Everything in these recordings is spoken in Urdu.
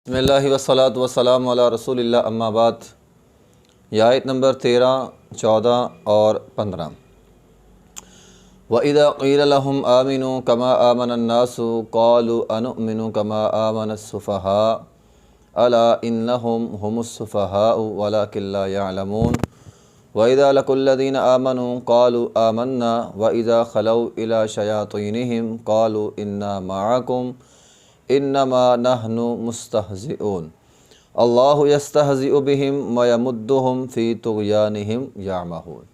بسم اللہ والصلاۃ والسلام علی رسول اللہ اما بعد۔ یہ آیت نمبر 13، 14 اور 15۔ وَإِذَا قِيلَ لَهُمْ آمِنُوا كَمَا آمَنَ النَّاسُ قَالُوا أَنُؤْمِنُ كَمَا آمَنَ السُّفَهَاءُ أَلَا إِنَّهُمْ هُمُ السُّفَهَاءُ وَلَكِنْ لَا يَعْلَمُونَ وَإِذَا لَقُوا الَّذِينَ آمَنُوا قَالُوا آمَنَّا وَإِذَا خَلَوْا إِلَى شَيَاطِينِهِمْ قَالُوا إِنَّا مَعَكُمْ انما نحن مستہزئون اللہ یستہزئ بہم ویمدہم فی طغیانہم یعمہون۔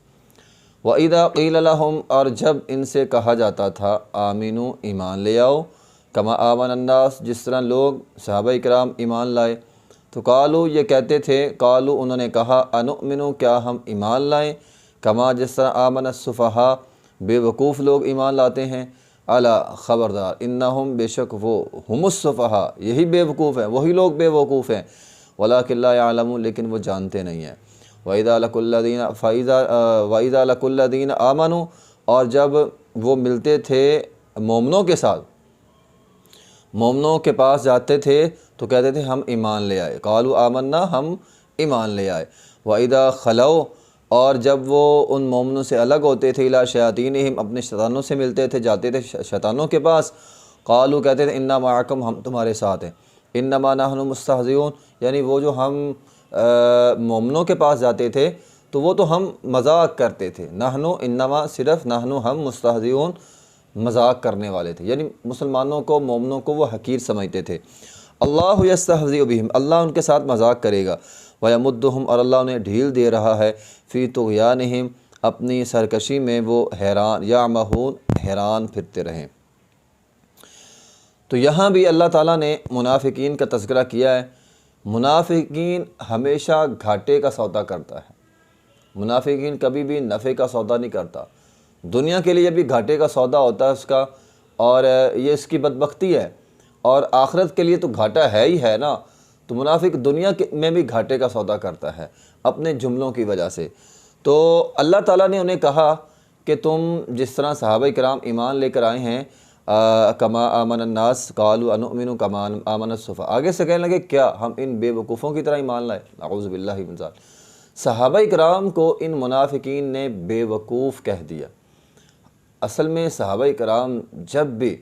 وَإِذَا قِیلَ لَهُمْ، اور جب ان سے کہا جاتا تھا آمینو ایمان لے آؤ، کما آمن الناس جس طرح لوگ صحابہ کرام ایمان لائے، تو قالو یہ کہتے تھے، قالو انہوں نے کہا، انؤمنو کیا ہم ایمان لائیں، کما جس طرح آمن السفہاء بے وقوف لوگ ایمان لاتے ہیں، الا خبردار، انہم بے شک وہ، ہم السفہاء یہی بے وقوف ہیں، وہی لوگ بے وقوف ہیں، ولکن لا یعلمون لیکن وہ جانتے نہیں ہیں۔ وَإِذَا لَقُوا الَّذِينَ آمَنُوا، اور جب وہ ملتے تھے مومنوں کے ساتھ، مومنوں کے پاس جاتے تھے تو کہتے تھے ہم ایمان لے آئے، قالوا آمنا ہم ایمان لے آئے۔ وَإِذَا خَلَوْا، اور جب وہ ان مومنوں سے الگ ہوتے تھے، الی شیاطینہم اپنے شیطانوں سے ملتے تھے، جاتے تھے شیطانوں کے پاس، قالوا کہتے تھے انا معکم ہم تمہارے ساتھ ہیں، انما نحن مستہزئون یعنی وہ جو ہم مومنوں کے پاس جاتے تھے تو وہ تو ہم مذاق کرتے تھے، نحن انما صرف نحن ہم مستہزئون مذاق کرنے والے تھے، یعنی مسلمانوں کو مومنوں کو وہ حقیر سمجھتے تھے۔ اللہ یستہزئ بہم، اللہ ان کے ساتھ مذاق کرے گا، ویمدہم اور اللہ انہیں ڈھیل دے رہا ہے، فی طغیانہم اپنی سرکشی میں وہ حیران، یعمہون حیران پھرتے رہیں۔ تو یہاں بھی اللہ تعالیٰ نے منافقین کا تذکرہ کیا ہے۔ منافقین ہمیشہ گھاٹے کا سودا کرتا ہے، منافقین کبھی بھی نفع کا سودا نہیں کرتا، دنیا کے لیے بھی گھاٹے کا سودا ہوتا ہے اس کا، اور یہ اس کی بدبختی ہے، اور آخرت کے لیے تو گھاٹا ہے ہی ہے نا۔ تو منافق دنیا میں بھی گھاٹے کا سودا کرتا ہے اپنے جملوں کی وجہ سے۔ تو اللہ تعالیٰ نے انہیں کہا کہ تم جس طرح صحابہ کرام ایمان لے کر آئے ہیں، کما آمن الناس قالوا انؤمن کما آمن السفہاء، آگے سے کہنے لگے کیا ہم ان بے وقوفوں کی طرح ایمان لائے، اعوذ باللہ من ذالک۔ صحابہ کرام کو ان منافقین نے بے وقوف کہہ دیا۔ اصل میں صحابہ کرام جب بھی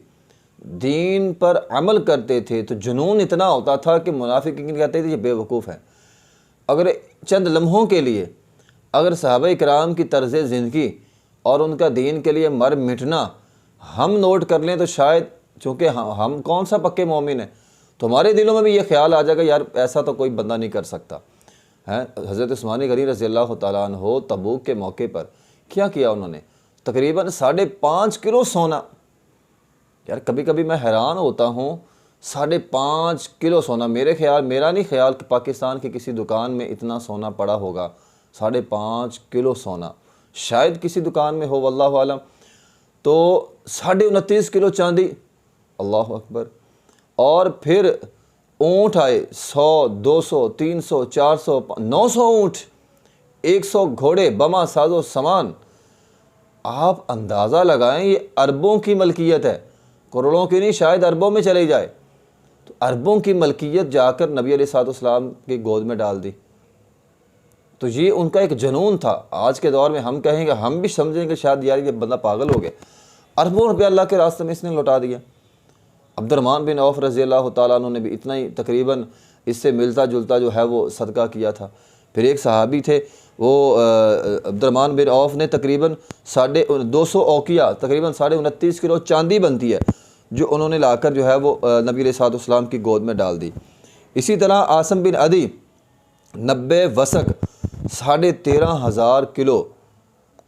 دین پر عمل کرتے تھے تو جنون اتنا ہوتا تھا کہ منافقین کہتے تھے یہ بے وقوف ہیں۔ اگر چند لمحوں کے لیے اگر صحابہ کرام کی طرز زندگی اور ان کا دین کے لیے مر مٹنا ہم نوٹ کر لیں تو شاید، چونکہ ہم کون سا پکے مومن ہیں، تو ہمارے دلوں میں بھی یہ خیال آ جائے گا یار ایسا تو کوئی بندہ نہیں کر سکتا ہے۔ حضرت عثمان غنی رضی اللہ تعالیٰ عنہ تبوک کے موقع پر کیا کیا انہوں نے، تقریباً 5.5 کلو سونا، یار کبھی کبھی میں حیران ہوتا ہوں، 5.5 کلو سونا، میرا نہیں خیال کہ پاکستان کی کسی دکان میں اتنا سونا پڑا ہوگا، 5.5 کلو سونا، شاید کسی دکان میں ہو واللہ عالم۔ تو 29.5 کلو چاندی، اللہ اکبر، اور پھر اونٹ آئے 100، 200، 300، 400، 900 اونٹ، 100 گھوڑے، بما ساز و سامان۔ آپ اندازہ لگائیں یہ اربوں کی ملکیت ہے، کروڑوں کی نہیں، شاید اربوں میں چلے جائے۔ تو اربوں کی ملکیت جا کر نبی علیہ الصلوۃ والسلام کی گود میں ڈال دی۔ تو یہ ان کا ایک جنون تھا۔ آج کے دور میں ہم کہیں گے، ہم بھی سمجھیں گے شاید یار یہ بندہ پاگل ہو گیا، اربوں روپیہ اللہ کے راستے میں اس نے لوٹا دیا۔ عبد الرحمن بن عوف رضی اللہ تعالیٰ عنہ نے بھی اتنا ہی تقریباً اس سے ملتا جلتا جو ہے وہ صدقہ کیا تھا۔ پھر ایک صحابی تھے، وہ عبد الرحمن بن عوف نے تقریباً 250 اوقیہ، تقریباً 29.5 کلو چاندی بنتی ہے، جو انہوں نے لا کر جو ہے وہ نبی علیہ الصلوۃ والسلام کی گود میں ڈال دی۔ اسی طرح عاصم بن عدی 90 وسق 13,500 کلو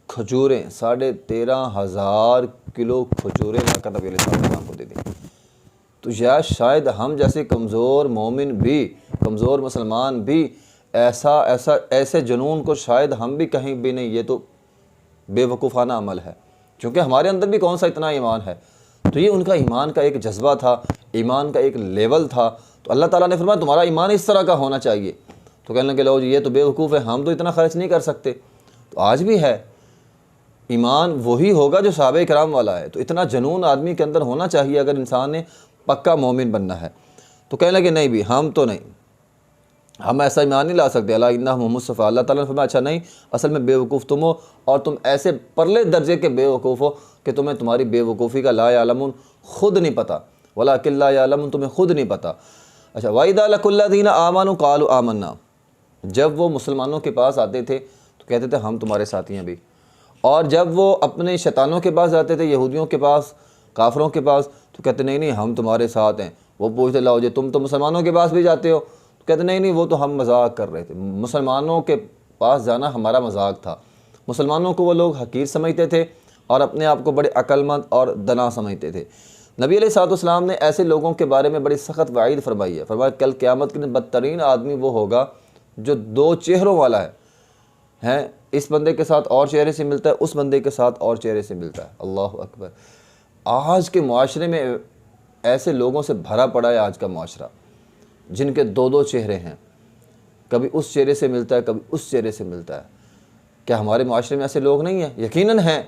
کھجوریں، 13,500 کلو کھجوریں لا کر نبی علیہ الصلوۃ والسلام کو دے دی۔ تو شاید ہم جیسے کمزور مومن بھی، کمزور مسلمان بھی ایسے جنون کو شاید ہم بھی کہیں بھی نہیں، یہ تو بے وقوفانہ عمل ہے، چونکہ ہمارے اندر بھی کون سا اتنا ایمان ہے۔ تو یہ ان کا ایمان کا ایک جذبہ تھا، ایمان کا ایک لیول تھا۔ تو اللہ تعالیٰ نے فرمایا تمہارا ایمان اس طرح کا ہونا چاہیے۔ تو کہنے لگے لو جی یہ تو بے وقوف ہے، ہم تو اتنا خرچ نہیں کر سکتے۔ تو آج بھی ہے، ایمان وہی ہوگا جو صحابہ کرام والا ہے۔ تو اتنا جنون آدمی کے اندر ہونا چاہیے اگر انسان نے پکا مومن بننا ہے۔ تو کہنے لگے نہیں بھی ہم تو نہیں، ہم ایسا ایمان نہیں لا سکتے، اللہ انہ محمد صفیٰ۔ اللہ تعالیٰ نے فرمایا اچھا نہیں، اصل میں بے وقوف تم ہو، اور تم ایسے پرلے درجے کے بے وقوف ہو کہ تمہیں تمہاری بے وقوفی کا لا یعلمون خود نہیں پتہ، ولاکن لا یعلمون تمہیں خود نہیں پتہ۔ اچھا وَإِذَا لَقُوا الَّذِينَ آمَنُوا قَالُوا آمَنَّا، جب وہ مسلمانوں کے پاس آتے تھے تو کہتے تھے ہم تمہارے ساتھی ہیں بھی، اور جب وہ اپنے شیطانوں کے پاس جاتے تھے، یہودیوں کے پاس، کافروں کے پاس، تو کہتے نہیں نہیں ہم تمہارے ساتھ ہیں۔ وہ پوچھتے لاؤ جی تم تو مسلمانوں کے پاس بھی جاتے ہو، تو کہتے نہیں نہیں وہ تو ہم مذاق کر رہے تھے، مسلمانوں کے پاس جانا ہمارا مذاق تھا۔ مسلمانوں کو وہ لوگ حقیر سمجھتے تھے اور اپنے آپ کو بڑے عقل مند اور دنا سمجھتے تھے۔ نبی علیہ الصلوۃ والسلام نے ایسے لوگوں کے بارے میں بڑی سخت وعید فرمائی ہے، فرمایا کل قیامت کے دن بدترین آدمی وہ ہوگا جو دو چہروں والا ہے، اس بندے کے ساتھ اور چہرے سے ملتا ہے، اس بندے کے ساتھ اور چہرے سے ملتا ہے۔ اللہ اکبر۔ آج کے معاشرے میں ایسے لوگوں سے بھرا پڑا ہے آج کا معاشرہ، جن کے دو دو چہرے ہیں، کبھی اس چہرے سے ملتا ہے کبھی اس چہرے سے ملتا ہے۔ کیا ہمارے معاشرے میں ایسے لوگ نہیں ہیں؟ یقیناً ہیں،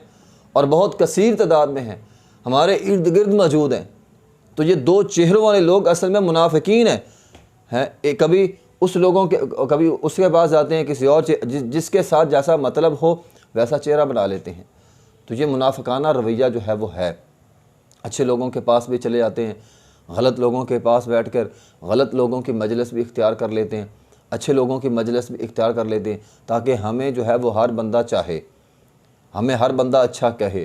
اور بہت کثیر تعداد میں ہیں، ہمارے ارد گرد موجود ہیں۔ تو یہ دو چہروں والے لوگ اصل میں منافقین ہیں۔ کبھی اس لوگوں کے کبھی اس کے پاس جاتے ہیں، کسی اور جس کے ساتھ جیسا مطلب ہو ویسا چہرہ بنا لیتے ہیں۔ تو یہ منافقانہ رویہ جو ہے وہ ہے۔ اچھے لوگوں کے پاس بھی چلے جاتے ہیں، غلط لوگوں کے پاس بیٹھ کر غلط لوگوں کی مجلس بھی اختیار کر لیتے ہیں، اچھے لوگوں کی مجلس بھی اختیار کر لیتے ہیں، تاکہ ہمیں جو ہے وہ ہر بندہ چاہے، ہمیں ہر بندہ اچھا کہے۔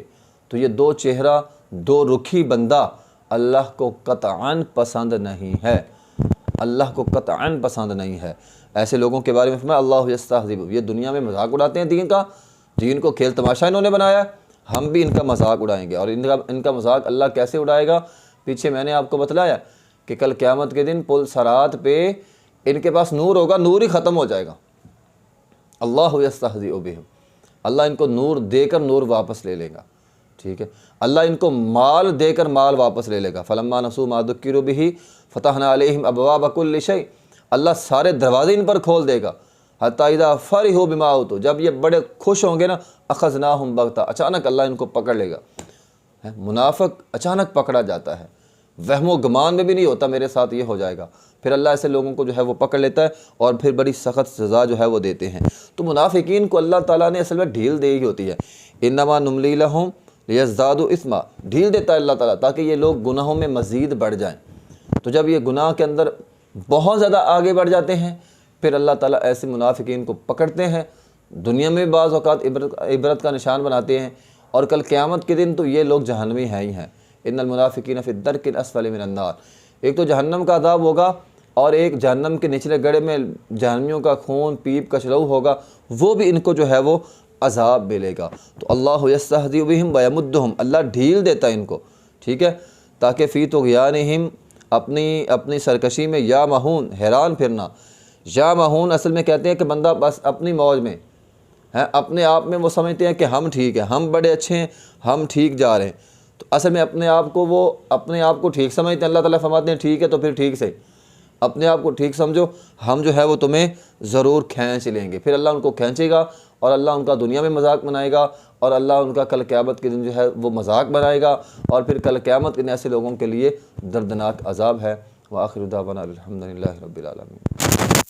تو یہ دو چہرہ، دو رخی بندہ اللہ کو قطعاً پسند نہیں ہے، اللہ کو قطعاً پسند نہیں ہے۔ ایسے لوگوں کے بارے میں فرمایا اللہ یستہزئ، یہ دنیا میں مذاق اڑاتے ہیں دین کا، دین کو کھیل تماشا انہوں نے بنایا ہے، ہم بھی ان کا مذاق اڑائیں گے۔ اور ان کا مذاق اللہ کیسے اڑائے گا؟ پیچھے میں نے آپ کو بتلایا کہ کل قیامت کے دن پل صراط پہ ان کے پاس نور ہوگا، نور ہی ختم ہو جائے گا۔ اللہ یستہزئ بہم، اللہ ان کو نور دے کر نور واپس لے لے گا، ٹھیک ہے۔ اللہ ان کو مال دے کر مال واپس لے لے گا۔ فلما نسوا ما ذکروا بہ فتحنا علیہم ابواب کل شیء، اللہ سارے دروازے ان پر کھول دے گا۔ حتی اذا فرحوا بما اوتوا، جب یہ بڑے خوش ہوں گے نا، اخذناہم بغتہ، اچانک اللہ ان کو پکڑ لے گا۔ منافق اچانک پکڑا جاتا ہے، وہم و گمان میں بھی نہیں ہوتا میرے ساتھ یہ ہو جائے گا، پھر اللہ ایسے لوگوں کو جو ہے وہ پکڑ لیتا ہے اور پھر بڑی سخت سزا جو ہے وہ دیتے ہیں۔ تو منافقین کو اللہ تعالیٰ نے اصل میں ڈھیل دے ہی ہوتی ہے، انما نملی لہم لیزدادوا اثما، ڈھیل دیتا ہے اللہ تعالیٰ تاکہ یہ لوگ گناہوں میں مزید بڑھ جائیں۔ تو جب یہ گناہ کے اندر بہت زیادہ آگے بڑھ جاتے ہیں، پھر اللہ تعالیٰ ایسے منافقین کو پکڑتے ہیں، دنیا میں بعض اوقات عبرت کا نشان بناتے ہیں، اور کل قیامت کے دن تو یہ لوگ جہنمی ہیں ہی ہیں۔ ان المنافقین فی الدرک الاسفل من النار، ایک تو جہنم کا عذاب ہوگا، اور ایک جہنم کے نچلے گڑھے میں جہنمیوں کا خون پیپ کچلو ہوگا، وہ بھی ان کو جو ہے وہ عذاب ملے گا۔ تو اللہ یستہزئ بہم ویمدہم، اللہ ڈھیل دیتا ہے ان کو، ٹھیک ہے، تاکہ فی طغیانہم، اپنی سرکشی میں، یا مہون، حیران پھرنا۔ یا مہون اصل میں کہتے ہیں کہ بندہ بس اپنی موج میں ہے، اپنے آپ میں وہ سمجھتے ہیں کہ ہم ٹھیک ہیں، ہم بڑے اچھے ہیں، ہم ٹھیک جا رہے ہیں۔ تو اصل میں اپنے آپ کو ٹھیک سمجھتے ہیں۔ اللہ تعالیٰ فرماتے ہیں ٹھیک ہے تو پھر ٹھیک سے اپنے آپ کو ٹھیک سمجھو، ہم جو ہے وہ تمہیں ضرور کھینچ لیں گے۔ پھر اللہ ان کو کھینچے گا، اور اللہ ان کا دنیا میں مذاق بنائے گا، اور اللہ ان کا کل قیامت کے دن جو ہے وہ مذاق بنائے گا، اور پھر کل قیامت کے دن ایسے لوگوں کے لیے دردناک عذاب ہے۔ وآخر دعوانا الحمد للہ رب العالمین۔